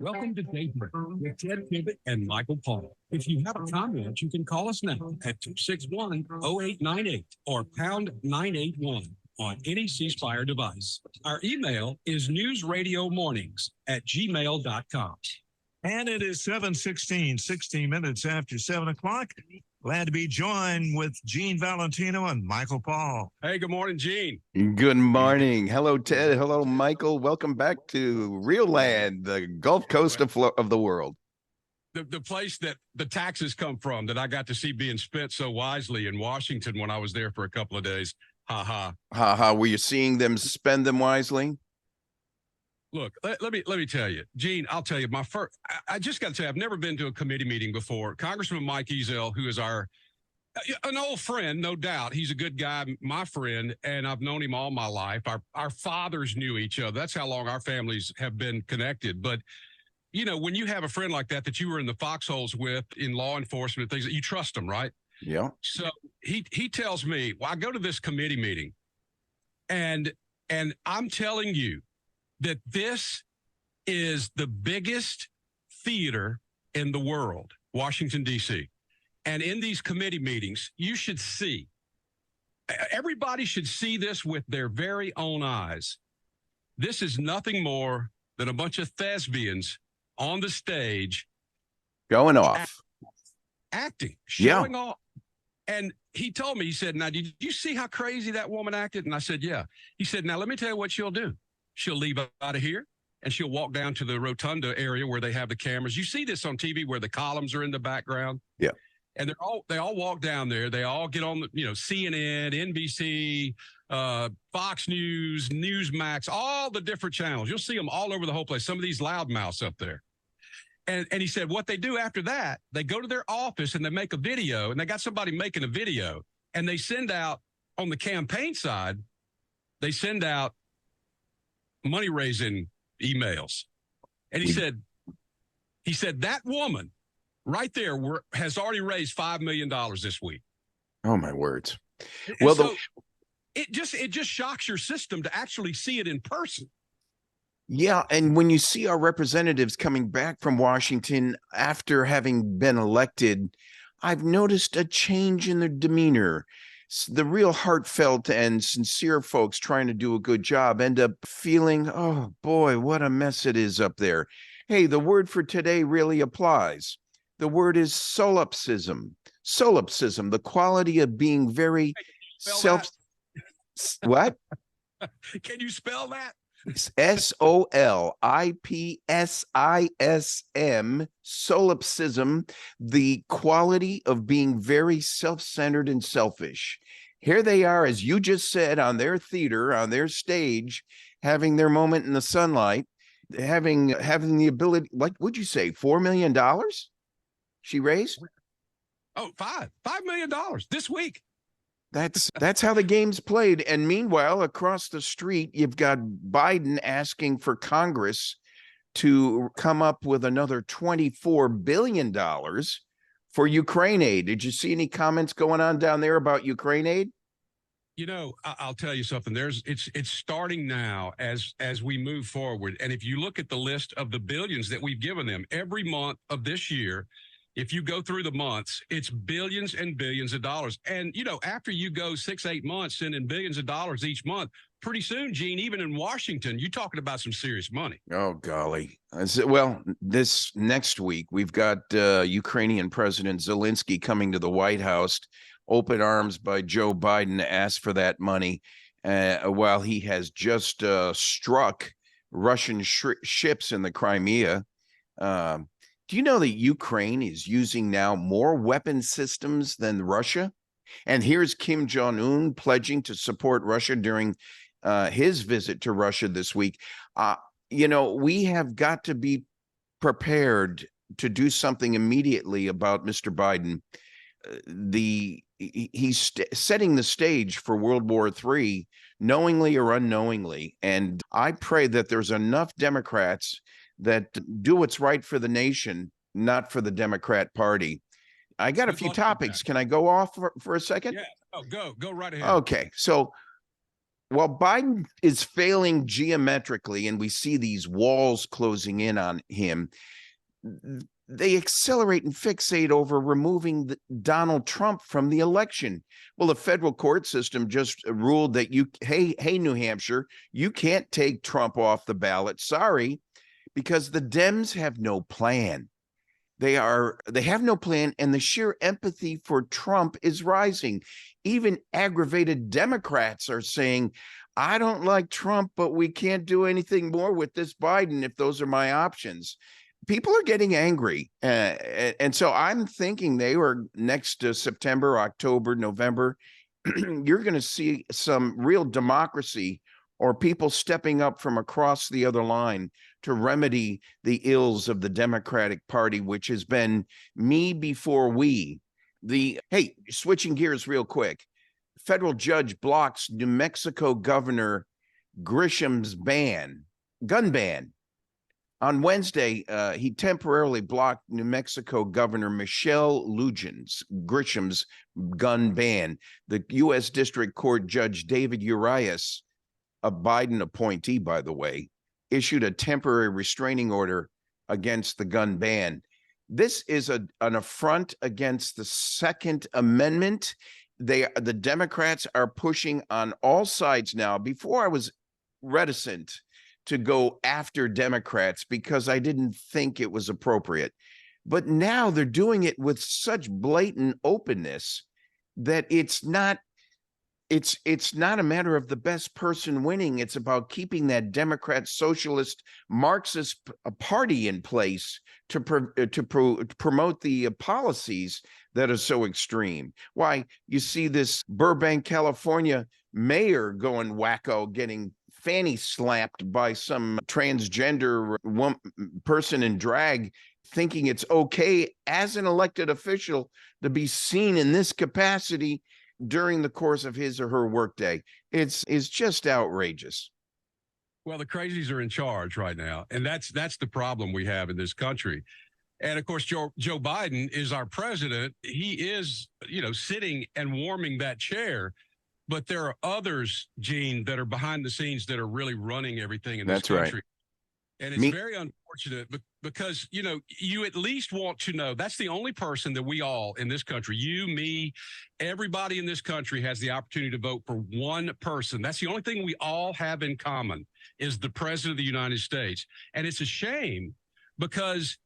Welcome to Divert with Ted Pivot and Michael Paul. If you have a comment, you can call us now at 261-0898 or pound 981 on any ceasefire device. Our email is newsradiomornings@gmail.com. And it is 7:16, 16 minutes after 7 o'clock. Glad to be joined with Gene Valentino and Michael Paul. Hey, good morning, Gene. Good morning. Hello, Ted. Hello, Michael. Welcome back to Real Land, the Gulf Coast of the world. The place that the taxes come from that I got to see being spent so wisely in Washington when I was there for a couple of days. Ha ha. Ha ha. Were you seeing them spend them wisely? Look, let me tell you, Gene, I'll tell you, I just got to tell you, I've never been to a committee meeting before. Congressman Mike Ezell, who is an old friend, no doubt. He's a good guy, my friend, and I've known him all my life. Our fathers knew each other. That's how long our families have been connected. But, you know, when you have a friend like that you were in the foxholes with in law enforcement, things that you trust them, right? Yeah. So he tells me, well, I go to this committee meeting and I'm telling you, that this is the biggest theater in the world, Washington, D.C. And in these committee meetings, you should see, everybody should see this with their very own eyes. This is nothing more than a bunch of thespians on the stage. Going off. Acting, showing off. And he told me, he said, now, did you see how crazy that woman acted? And I said, yeah. He said, now, let me tell you what she'll do. She'll leave out of here and she'll walk down to the rotunda area where they have the cameras. You see this on TV where the columns are in the background. Yeah. And they all walk down there. They all get on the, CNN, NBC, Fox News, Newsmax, all the different channels. You'll see them all over the whole place. Some of these loudmouths up there. And he said what they do after that, they go to their office and they make a video, and they got somebody making a video, and they send out on the campaign side, they send out money raising emails. And he said that woman right there has already raised $5 million this week. Oh, my words. Well, so it just shocks your system to actually see it in person. Yeah. And when you see our representatives coming back from Washington after having been elected, I've noticed a change in their demeanor. The real heartfelt and sincere folks trying to do a good job end up feeling, oh boy, what a mess it is up there. Hey, the word for today really applies. The word is solipsism. Solipsism, the quality of being very What? Can you spell that? SOLIPSISM, solipsism, the quality of being very self-centered and selfish. Here they are, as you just said, on their theater, on their stage, having their moment in the sunlight, having the ability, like, would you say $4 million she raised? Oh, $5 million this week. That's how the game's played. And meanwhile, across the street, you've got Biden asking for Congress to come up with another $24 billion for Ukraine aid. Did you see any comments going on down there about Ukraine aid? You know, I'll tell you something. It's starting now as we move forward. And if you look at the list of the billions that we've given them every month of this year, if you go through the months, it's billions and billions of dollars. And, after you go 6-8 months sending billions of dollars each month, pretty soon, Gene, even in Washington, you're talking about some serious money. Oh, golly. Well, this next week, we've got Ukrainian President Zelenskyy coming to the White House, open arms by Joe Biden to ask for that money while he has just struck Russian ships in the Crimea. Do you know that Ukraine is using now more weapon systems than Russia? And here's Kim Jong-un pledging to support Russia during his visit to Russia this week. We have got to be prepared to do something immediately about Mr. Biden. He's setting the stage for World War III, knowingly or unknowingly. And I pray that there's enough Democrats that do what's right for the nation, not for the Democrat Party. I got a few topics. Can I go off for a second? Yeah. Oh, go right ahead. Okay. So while Biden is failing geometrically, and we see these walls closing in on him, they accelerate and fixate over removing Donald Trump from the election. Well, the federal court system just ruled that hey, New Hampshire, you can't take Trump off the ballot. Sorry, because the Dems have no plan. They have no plan, and the sheer empathy for Trump is rising. Even aggravated Democrats are saying, I don't like Trump, but we can't do anything more with this Biden if those are my options. People are getting angry. And so I'm thinking they were next September, October, November, you're going to see some real democracy or people stepping up from across the other line to remedy the ills of the Democratic Party, which has been me before we. Hey, switching gears real quick. Federal judge blocks New Mexico Governor Grisham's gun ban. On Wednesday, he temporarily blocked New Mexico Governor Michelle Grisham's gun ban. The U.S. District Court Judge David Urias, a Biden appointee, by the way, issued a temporary restraining order against the gun ban. This is an affront against the Second Amendment. The Democrats are pushing on all sides now. Before I was reticent to go after Democrats because I didn't think it was appropriate. But now they're doing it with such blatant openness that it's not a matter of the best person winning. It's about keeping that Democrat, socialist, Marxist party in place to promote the policies that are so extreme. Why, you see this Burbank, California mayor going wacko, getting fanny slapped by some transgender person in drag, thinking it's okay as an elected official to be seen in this capacity during the course of his or her workday. It's just outrageous. Well, the crazies are in charge right now, and that's the problem we have in this country. And of course, Joe Biden is our president. He is, sitting and warming that chair. But there are others, Gene, that are behind the scenes that are really running everything in this country. Right. And it's very unfortunate because, you at least want to know that's the only person that we all in this country, you, me, everybody in this country has the opportunity to vote for one person. That's the only thing we all have in common is the president of the United States. And it's a shame because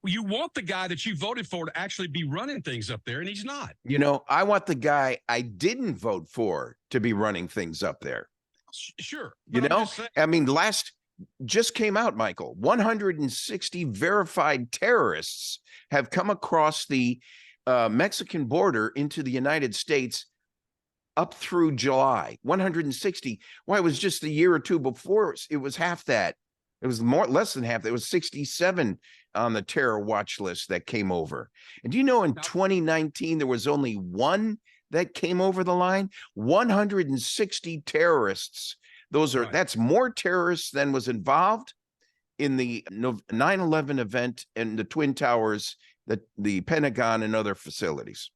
you want the guy that you voted for to actually be running things up there, and he's not. I want the guy I didn't vote for to be running things up there. Sure. Just came out, Michael, 160 verified terrorists have come across the Mexican border into the United States up through July. 160. Why, it was just a year or two before, it was half that. It was less than half. It was 67 on the terror watch list that came over. And do you know in 2019, there was only one that came over the line? 160 terrorists. That's more terrorists than was involved in the 9/11 event and the Twin Towers, the Pentagon and other facilities.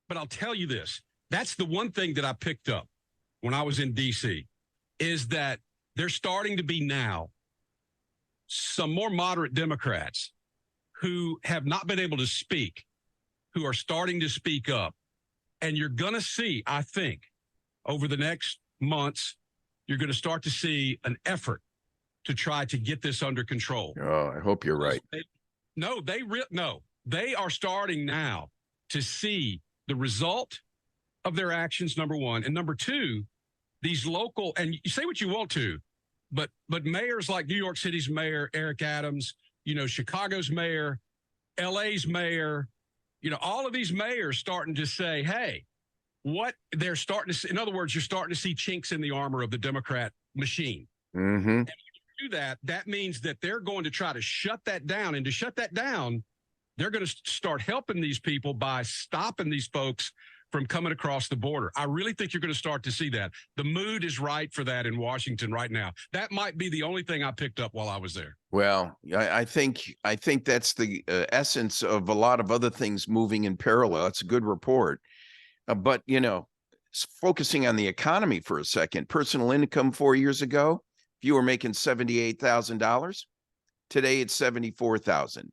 But I'll tell you this. That's the one thing that I picked up when I was in D.C. is that there's starting to be now some more moderate Democrats who have not been able to speak, who are starting to speak up. And you're going to see, I think, over the next months, you're going to start to see an effort to try to get this under control. Oh, I hope you're right. They are starting now to see the result of their actions, number one. And number two, these local, and you say what you want to, but mayors like New York City's mayor, Eric Adams, Chicago's mayor, LA's mayor, all of these mayors starting to say, hey, what they're starting to see. In other words, you're starting to see chinks in the armor of the Democrat machine. Mm-hmm. And when you do that, that means that they're going to try to shut that down. And to shut that down, they're going to start helping these people by stopping these folks from coming across the border. I really think you're going to start to see that. The mood is right for that in Washington right now. That might be the only thing I picked up while I was there. Well, I think that's the essence of a lot of other things moving in parallel. It's a good report. But, focusing on the economy for a second, personal income 4 years ago, if you were making $78,000, today it's $74,000.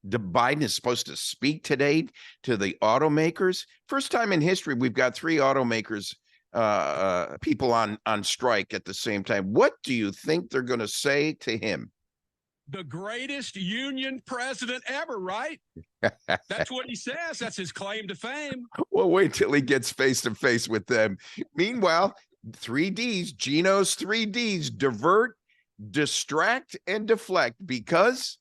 Biden is supposed to speak today to the automakers. First time in history, we've got 3 automakers, people on strike at the same time. What do you think they're going to say to him? The greatest union president ever, right? That's what he says. That's his claim to fame. Well, wait till he gets face to face with them. Meanwhile, 3 Ds, Geno's 3 Ds, divert, distract, and deflect, because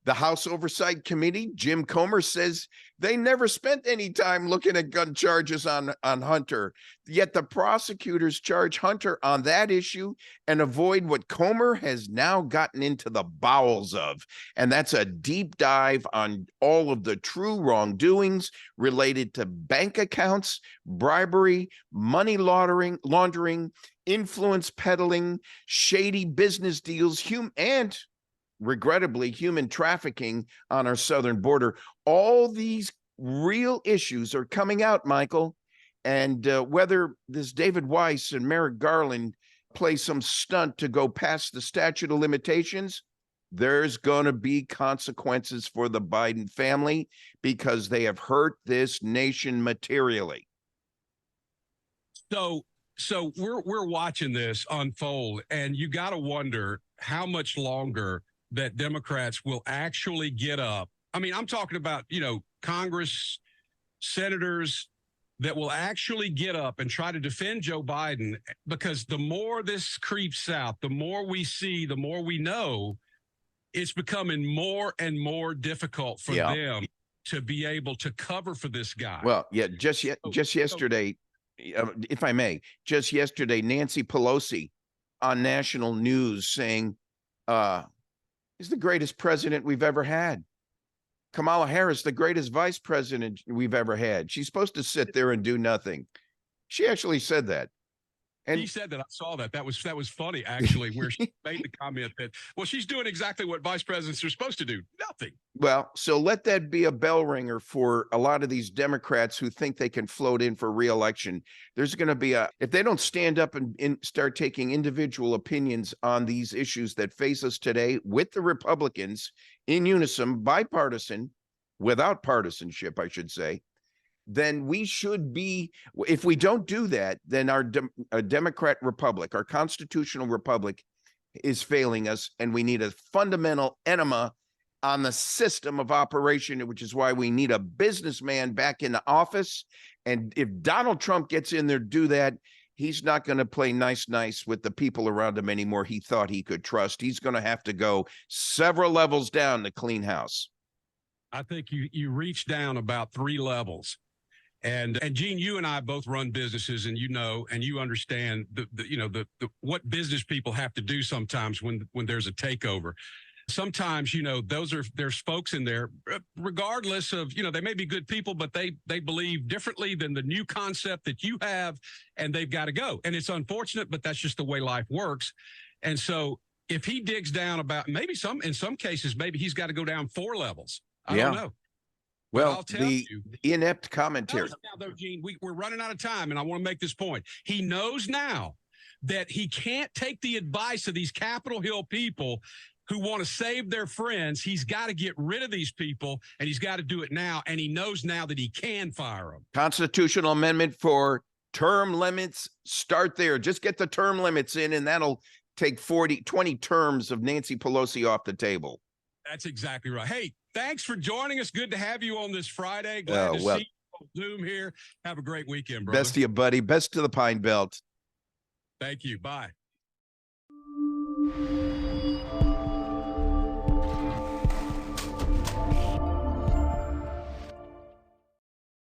the House Oversight Committee, Jim Comer, says they never spent any time looking at gun charges on Hunter. Yet the prosecutors charge Hunter on that issue and avoid what Comer has now gotten into the bowels of. And that's a deep dive on all of the true wrongdoings related to bank accounts, bribery, money laundering, influence peddling, shady business deals, and regrettably, human trafficking on our southern border. All these real issues are coming out, Michael. And whether this David Weiss and Merrick Garland play some stunt to go past the statute of limitations, there's going to be consequences for the Biden family because they have hurt this nation materially. So we're watching this unfold, and you got to wonder how much longer that Democrats will actually get up. I mean, I'm talking about, Congress, senators that will actually get up and try to defend Joe Biden, because the more this creeps south, the more we see, the more we know, it's becoming more and more difficult for them to be able to cover for this guy. Well, yeah, just yesterday, if I may, just yesterday, Nancy Pelosi on national news saying, he's the greatest president we've ever had. Kamala Harris, the greatest vice president we've ever had. She's supposed to sit there and do nothing. She actually said that. And he said that. I saw that. That was funny, actually, where she made the comment that, well, she's doing exactly what vice presidents are supposed to do. Nothing. Well, so let that be a bell ringer for a lot of these Democrats who think they can float in for re-election. There's going to be if they don't stand up and start taking individual opinions on these issues that face us today with the Republicans in unison, bipartisan, without partisanship, I should say, then we should be, if we don't do that, then our Democrat republic, our constitutional republic, is failing us, and we need a fundamental enema on the system of operation, which is why we need a businessman back in the office. And if Donald Trump gets in there to do that, he's not going to play nice with the people around him anymore he thought he could trust. He's going to have to go several levels down to clean house. I think you reach down about 3 levels. And Gene, you and I both run businesses, and you understand the what business people have to do sometimes when there's a takeover. Sometimes, there's folks in there, regardless of, they may be good people, but they believe differently than the new concept that you have, and they've got to go. And it's unfortunate, but that's just the way life works. And so if he digs down about in some cases, maybe he's got to go down 4 levels. I don't know. Well, the inept commentary. Now, though, Gene, we're running out of time, and I want to make this point. He knows now that he can't take the advice of these Capitol Hill people who want to save their friends. He's got to get rid of these people, and he's got to do it now, and he knows now that he can fire them. Constitutional amendment for term limits. Start there. Just get the term limits in, and that'll take 20 terms of Nancy Pelosi off the table. That's exactly right. Hey, thanks for joining us. Good to have you on this Friday. Glad to see you on Zoom here. Have a great weekend, brother. Best to you, buddy. Best to the Pine Belt. Thank you. Bye.